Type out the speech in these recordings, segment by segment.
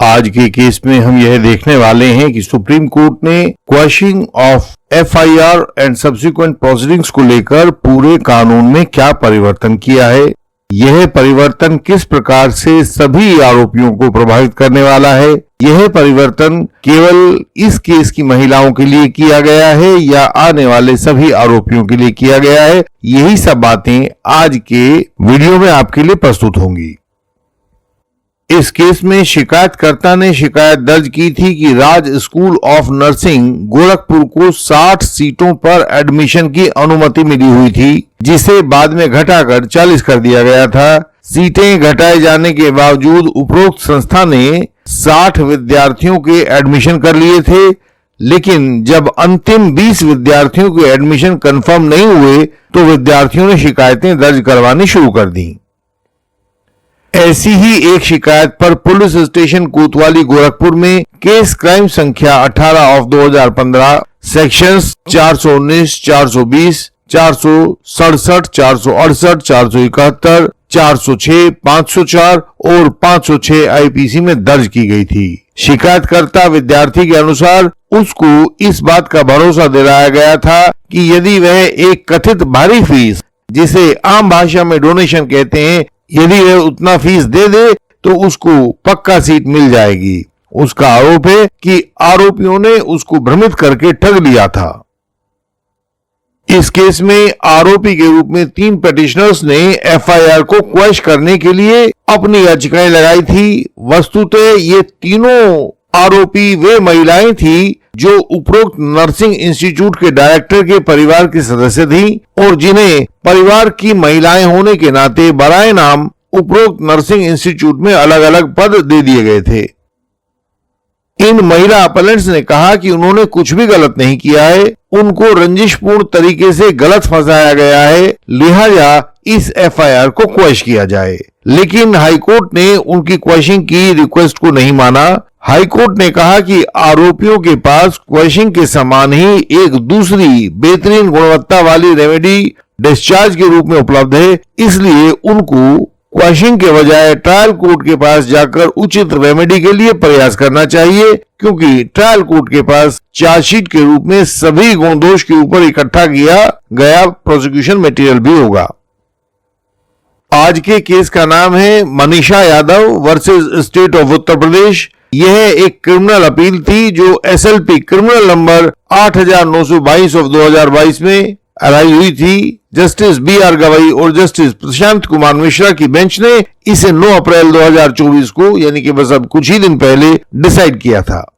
आज के केस में हम यह देखने वाले हैं कि सुप्रीम कोर्ट ने quashing of FIR and subsequent proceedings को लेकर पूरे कानून में क्या परिवर्तन किया है। यह परिवर्तन किस प्रकार से सभी आरोपियों को प्रभावित करने वाला है। यह परिवर्तन केवल इस केस की महिलाओं के लिए किया गया है या आने वाले सभी आरोपियों के लिए किया गया है। यही सब बातें आज के वीडियो में आपके लिए प्रस्तुत होंगी। इस केस में शिकायतकर्ता ने शिकायत दर्ज की थी कि राज स्कूल ऑफ नर्सिंग गोरखपुर को 60 सीटों पर एडमिशन की अनुमति मिली हुई थी, जिसे बाद में घटाकर 40 कर दिया गया था। सीटें घटाए जाने के बावजूद उपरोक्त संस्था ने 60 विद्यार्थियों के एडमिशन कर लिए थे, लेकिन जब अंतिम 20 विद्यार्थियों के एडमिशन कंफर्म नहीं हुए तो विद्यार्थियों ने शिकायतें दर्ज करवानी शुरू कर दी। ऐसी ही एक शिकायत पर पुलिस स्टेशन कोतवाली गोरखपुर में केस क्राइम संख्या 18/2015 सेक्शंस 419, 420, 467, 468, 471, 406, 504 और 506 आईपीसी में दर्ज की गई थी। शिकायतकर्ता विद्यार्थी के अनुसार उसको इस बात का भरोसा दिलाया गया था कि यदि वह एक कथित भारी फीस, जिसे आम भाषा में डोनेशन कहते हैं, यदि वह उतना फीस दे दे तो उसको पक्का सीट मिल जाएगी। उसका आरोप है कि आरोपियों ने उसको भ्रमित करके ठग लिया था। इस केस में आरोपी के रूप में 3 पिटिशनर्स ने एफआईआर को क्वैश करने के लिए अपनी याचिकाएं लगाई थी। वस्तुतः ये तीनों आरोपी वे महिलाएं थी जो उपरोक्त नर्सिंग इंस्टीट्यूट के डायरेक्टर के परिवार के सदस्य थीं और जिन्हें परिवार की महिलाएं होने के नाते बराए नाम उपरोक्त नर्सिंग इंस्टीट्यूट में अलग अलग पद दे दिए गए थे। इन महिला अपलेंट्स ने कहा कि उन्होंने कुछ भी गलत नहीं किया है, उनको रंजिशपूर्ण तरीके से गलत फंसाया गया है, लिहाजा इस एफआईआर को क्वैश किया जाए। लेकिन हाईकोर्ट ने उनकी क्वैशिंग की रिक्वेस्ट को नहीं माना। हाईकोर्ट ने कहा कि आरोपियों के पास क्वैशिंग के समान ही एक दूसरी बेहतरीन गुणवत्ता वाली रेमेडी डिस्चार्ज के रूप में उपलब्ध है, इसलिए उनको क्वैशिंग के बजाय ट्रायल कोर्ट के पास जाकर उचित रेमेडी के लिए प्रयास करना चाहिए, क्योंकि ट्रायल कोर्ट के पास चार्जशीट के रूप में सभी गुण दोष के ऊपर इकट्ठा किया गया प्रोसिक्यूशन मटेरियल भी होगा। आज के केस का नाम है Manisha Yadav versus state of Uttar Pradesh. यह एक क्रिमिनल अपील थी जो एसएलपी क्रिमिनल नंबर 8922/2022 में अराई हुई थी। जस्टिस BR गवई और जस्टिस प्रशांत कुमार मिश्रा की बेंच ने इसे 9 अप्रैल 2024 को, यानी कि बस अब कुछ ही दिन पहले डिसाइड किया था।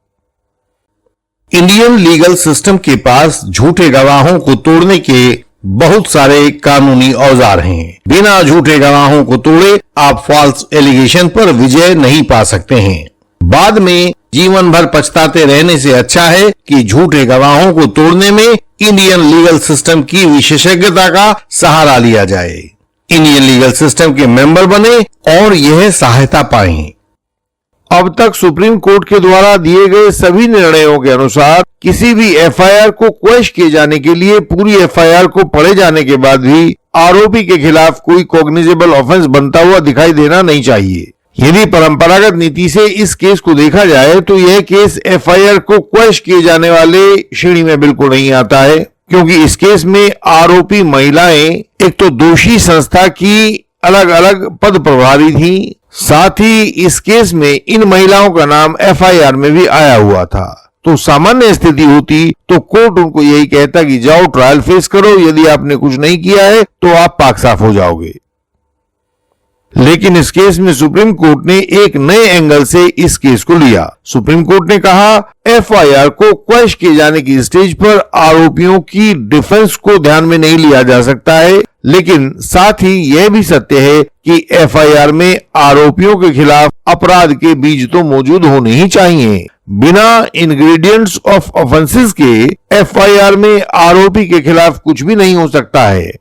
इंडियन लीगल सिस्टम के पास झूठे गवाहों को तोड़ने के बहुत सारे कानूनी औजार हैं। बिना झूठे गवाहों को तोड़े आप फॉल्स एलिगेशन पर विजय नहीं पा सकते हैं। बाद में जीवन भर पछताते रहने से अच्छा है कि झूठे गवाहों को तोड़ने में इंडियन लीगल सिस्टम की विशेषज्ञता का सहारा लिया जाए। इंडियन लीगल सिस्टम के मेंबर बने और यह सहायता पाएं। अब तक सुप्रीम कोर्ट के द्वारा दिए गए सभी निर्णयों के अनुसार किसी भी एफआईआर को क्वैश किए जाने के लिए पूरी एफआईआर को पढ़े जाने के बाद भी आरोपी के खिलाफ कोई कॉग्निजेबल ऑफेंस बनता हुआ दिखाई देना नहीं चाहिए। यदि परंपरागत नीति से इस केस को देखा जाए तो यह केस एफआईआर को क्वैश किए जाने वाले श्रेणी में बिल्कुल नहीं आता है, क्योंकि इस केस में आरोपी महिलाएं एक तो दोषी संस्था की अलग अलग पद प्रभारी थी, साथ ही इस केस में इन महिलाओं का नाम एफआईआर में भी आया हुआ था। तो सामान्य स्थिति होती तो कोर्ट उनको यही कहता कि जाओ ट्रायल फेस करो, यदि आपने कुछ नहीं किया है तो आप पाक साफ हो जाओगे। लेकिन इस केस में सुप्रीम कोर्ट ने एक नए एंगल से इस केस को लिया। सुप्रीम कोर्ट ने कहा एफआईआर को क्वैश किए जाने की स्टेज पर आरोपियों की डिफेंस को ध्यान में नहीं लिया जा सकता है, लेकिन साथ ही यह भी सत्य है कि एफआईआर में आरोपियों के खिलाफ अपराध के बीज तो मौजूद होने ही चाहिए। बिना इंग्रेडिएंट्स ऑफ ऑफेंसेस के एफआईआर में आरोपी के खिलाफ कुछ भी नहीं हो सकता है।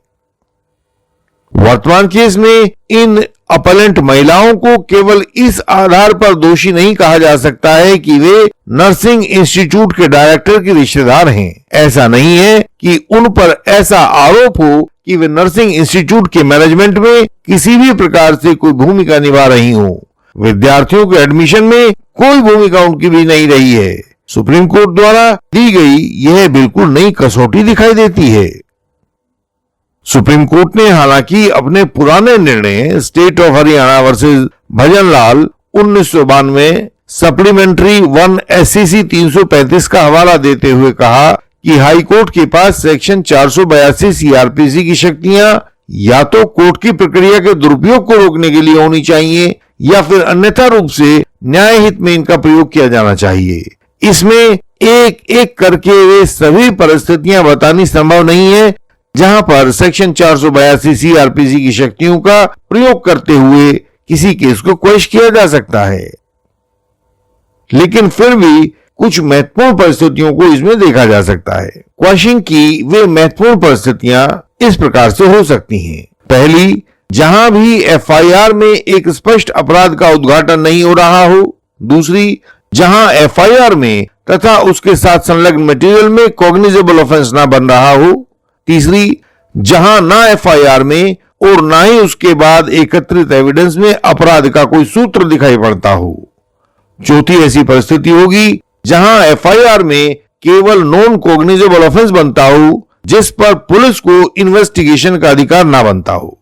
वर्तमान केस में इन अपलेंट महिलाओं को केवल इस आधार पर दोषी नहीं कहा जा सकता है कि वे नर्सिंग इंस्टीट्यूट के डायरेक्टर के रिश्तेदार हैं। ऐसा नहीं है कि उन पर ऐसा आरोप हो कि वे नर्सिंग इंस्टीट्यूट के मैनेजमेंट में किसी भी प्रकार से कोई भूमिका निभा रही हो। विद्यार्थियों के एडमिशन में कोई भूमिका उनकी भी नहीं रही है। सुप्रीम कोर्ट द्वारा दी गई यह बिल्कुल नई कसौटी दिखाई देती है। सुप्रीम कोर्ट ने हालांकि अपने पुराने निर्णय state of Haryana versus Bhajanlal 1992 supplementary 1 SCC 335 का हवाला देते हुए कहा कि हाई कोर्ट के पास सेक्शन 482 CRPC की शक्तियां या तो कोर्ट की प्रक्रिया के दुरुपयोग को रोकने के लिए होनी चाहिए या फिर अन्यथा रूप से न्याय हित में इनका प्रयोग किया जाना चाहिए। इसमें एक एक करके वे सभी परिस्थितियां बतानी संभव नहीं है जहां पर सेक्शन 482 CRPC की शक्तियों का प्रयोग करते हुए किसी केस को क्वेश्चन किया जा सकता है। लेकिन फिर भी कुछ महत्वपूर्ण परिस्थितियों को इसमें देखा जा सकता है। क्वेश्चन की वे महत्वपूर्ण परिस्थितियां इस प्रकार से हो सकती हैं। पहली, जहां भी FIR में एक स्पष्ट अपराध का उद्घाटन नहीं हो रहा हो। दूसरी, जहां FIR में तथा उसके साथ संलग्न मटेरियल में कॉग्निजेबल ऑफेंस ना बन रहा हो। तीसरी, जहां ना FIR में और ना ही उसके बाद एकत्रित एविडेंस में अपराध का कोई सूत्र दिखाई पड़ता हो। चौथी ऐसी परिस्थिति होगी जहां FIR में केवल नॉन कॉग्निजेबल ऑफेंस बनता हो जिस पर पुलिस को इन्वेस्टिगेशन का अधिकार ना बनता हो।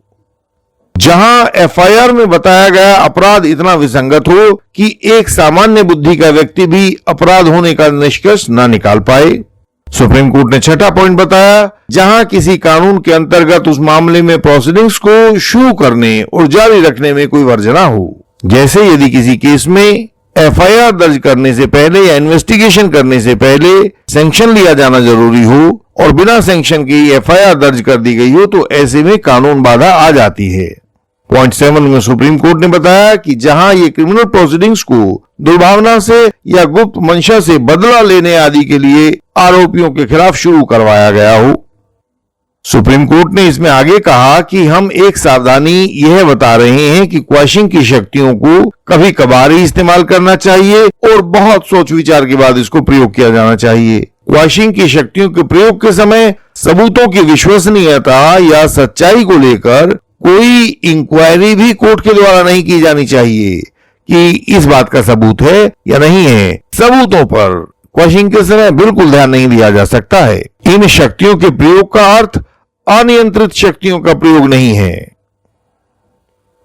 जहां FIR में बताया गया अपराध इतना विसंगत हो कि एक सामान्य बुद्धि का व्यक्ति भी अपराध होने का निष्कर्ष ना निकाल पाए। सुप्रीम कोर्ट ने छठा पॉइंट बताया, जहां किसी कानून के अंतर्गत उस मामले में प्रोसीडिंग्स को शुरू करने और जारी रखने में कोई वर्जना हो। जैसे यदि किसी केस में FIR दर्ज करने से पहले या इन्वेस्टिगेशन करने से पहले सैंक्शन लिया जाना जरूरी हो और बिना सैंक्शन के FIR दर्ज कर दी गई हो तो ऐसे में कानून बाधा आ जाती है। पॉइंट 7 में सुप्रीम कोर्ट ने बताया कि जहां ये क्रिमिनल प्रोसीडिंग्स को दुर्भावना से या गुप्त मंशा से बदला लेने आदि के लिए आरोपियों के खिलाफ शुरू करवाया गया हो। सुप्रीम कोर्ट ने इसमें आगे कहा कि हम एक सावधानी यह बता रहे हैं कि क्वेश्चन की शक्तियों को कभी कभार ही इस्तेमाल करना चाहिए और बहुत सोच विचार के बाद इसको प्रयोग किया जाना चाहिए। क्वेश्चन की शक्तियों के प्रयोग के समय सबूतों की विश्वसनीयता या सच्चाई को लेकर कोई इंक्वायरी भी कोर्ट के द्वारा नहीं की जानी चाहिए कि इस बात का सबूत है या नहीं है। सबूतों पर क्वेश्चन के समय बिल्कुल ध्यान नहीं दिया जा सकता है। इन शक्तियों के प्रयोग का अर्थ अनियंत्रित शक्तियों का प्रयोग नहीं है।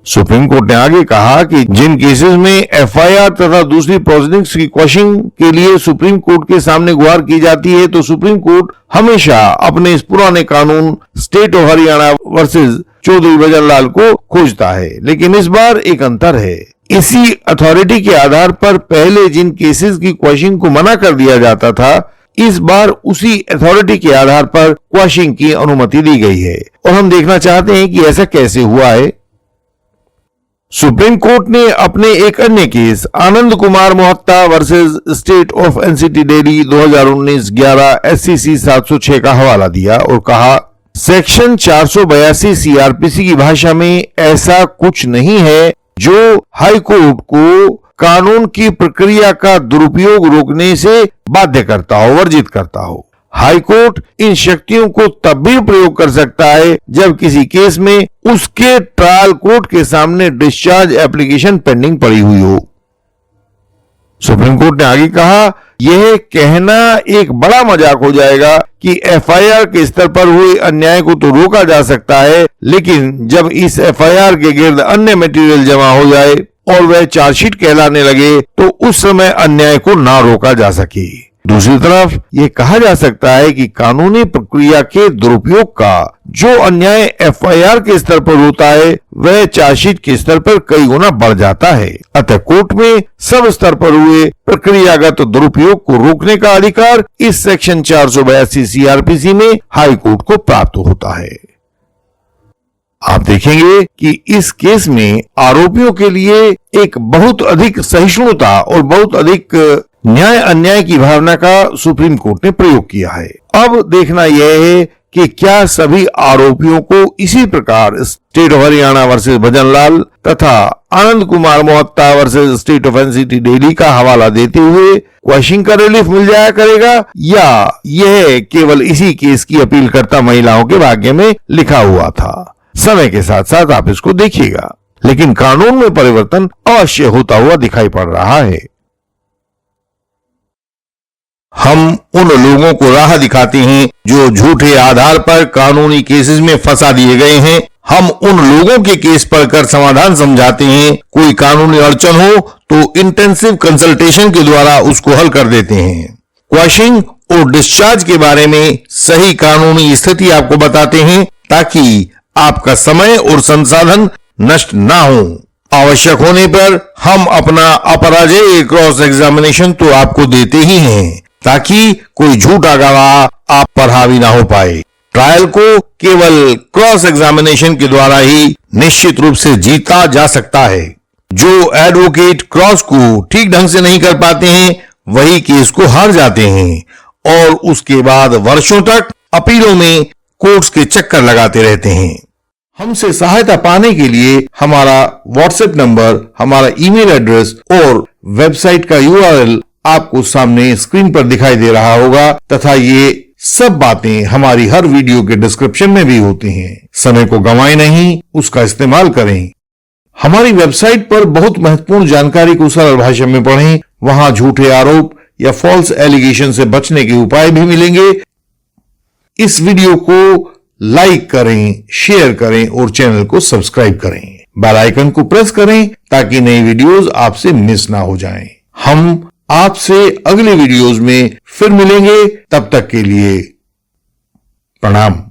सुप्रीम कोर्ट ने आगे कहा कि जिन केसेस में FIR तथा दूसरी प्रोसीडिंग्स की क्वेश्चन के लिए सुप्रीम कोर्ट के सामने गुहार की जाती है तो सुप्रीम कोर्ट हमेशा अपने इस पुराने कानून state of Haryana versus Chaudhary Bhajanlal को खोजता है। लेकिन इस बार एक अंतर है। इसी अथॉरिटी के आधार पर पहले जिन केसेस की क्वेश्चन को मना कर दिया जाता था, इस बार उसी अथॉरिटी के आधार पर क्वेश्चन की अनुमति दी गई है और हम देखना चाहते हैं कि ऐसा कैसे हुआ है। सुप्रीम कोर्ट ने अपने एक अन्य case Anand Kumar Mohatta versus state of NCT Delhi 2019-11 SCC 706 का हवाला दिया और कहा, सेक्शन 482 CRPC की भाषा में ऐसा कुछ नहीं है जो हाई कोर्ट को कानून की प्रक्रिया का दुरुपयोग रोकने से बाध्य करता हो, वर्जित करता हो। हाई कोर्ट इन शक्तियों को तब भी प्रयोग कर सकता है जब किसी केस में उसके ट्रायल कोर्ट के सामने डिस्चार्ज एप्लीकेशन पेंडिंग पड़ी हुई हो। सुप्रीम कोर्ट ने आगे कहा, यह कहना एक बड़ा मजाक हो जाएगा कि FIR के स्तर पर हुए अन्याय को तो रोका जा सकता है, लेकिन जब इस FIR के गिर्द अन्य मटेरियल जमा हो जाए और वह चार्जशीट कहलाने लगे तो उस समय अन्याय को ना रोका जा सके। दूसरी तरफ ये कहा जा सकता है कि कानूनी प्रक्रिया के दुरुपयोग का जो अन्याय FIR के स्तर पर होता है वह चार्जशीट के स्तर पर कई गुना बढ़ जाता है। अतः कोर्ट में सब स्तर पर हुए प्रक्रियागत दुरुपयोग को रोकने का अधिकार इस सेक्शन 482 CRPC में हाई कोर्ट को प्राप्त होता है। आप देखेंगे कि इस केस में आरोपियों के लिए एक बहुत अधिक सहिष्णुता और बहुत अधिक न्याय अन्याय की भावना का सुप्रीम कोर्ट ने प्रयोग किया है। अब देखना यह है कि क्या सभी आरोपियों को इसी प्रकार state of Haryana versus Bhajanlal तथा Anand Kumar Mohatta versus state of NCT Delhi का हवाला देते हुए क्वेश्चन का रिलीफ मिल जाया करेगा या यह केवल इसी केस की अपील करता महिलाओं के भाग्य में लिखा हुआ था। समय के साथ साथ आप इसको देखिएगा, लेकिन कानून में परिवर्तन अवश्य होता हुआ दिखाई पड़ रहा है। हम उन लोगों को राह दिखाते हैं जो झूठे आधार पर कानूनी केसेस में फंसा दिए गए हैं। हम उन लोगों के केस पढ़कर समाधान समझाते हैं। कोई कानूनी अड़चन हो तो इंटेंसिव कंसल्टेशन के द्वारा उसको हल कर देते हैं। क्वैशिंग और डिस्चार्ज के बारे में सही कानूनी स्थिति आपको बताते हैं ताकि आपका समय और संसाधन नष्ट ना हो। आवश्यक होने पर हम अपना अपराजेय क्रॉस एग्जामिनेशन तो आपको देते ही हैं ताकि कोई झूठा गवाह आप पर हावी ना हो पाए। ट्रायल को केवल क्रॉस एग्जामिनेशन के द्वारा ही निश्चित रूप से जीता जा सकता है। जो एडवोकेट क्रॉस को ठीक ढंग से नहीं कर पाते हैं वही केस को हार जाते हैं और उसके बाद वर्षों तक अपीलों में कोर्ट्स के चक्कर लगाते रहते हैं। हमसे सहायता पाने के लिए हमारा व्हाट्सएप नंबर, हमारा ईमेल एड्रेस और वेबसाइट का URL आपको सामने स्क्रीन पर दिखाई दे रहा होगा तथा ये सब बातें हमारी हर वीडियो के डिस्क्रिप्शन में भी होती हैं। समय को गंवाएं नहीं, उसका इस्तेमाल करें। हमारी वेबसाइट पर बहुत महत्वपूर्ण जानकारी को सरल भाषा में पढ़ें। वहां झूठे आरोप या फॉल्स एलिगेशन से बचने के उपाय भी मिलेंगे। इस वीडियो को लाइक करें, शेयर करें और चैनल को सब्सक्राइब करें। बेल आइकन को प्रेस करें ताकि नई वीडियोस आपसे मिस ना हो जाएं। हम आपसे अगले वीडियोस में फिर मिलेंगे। तब तक के लिए प्रणाम।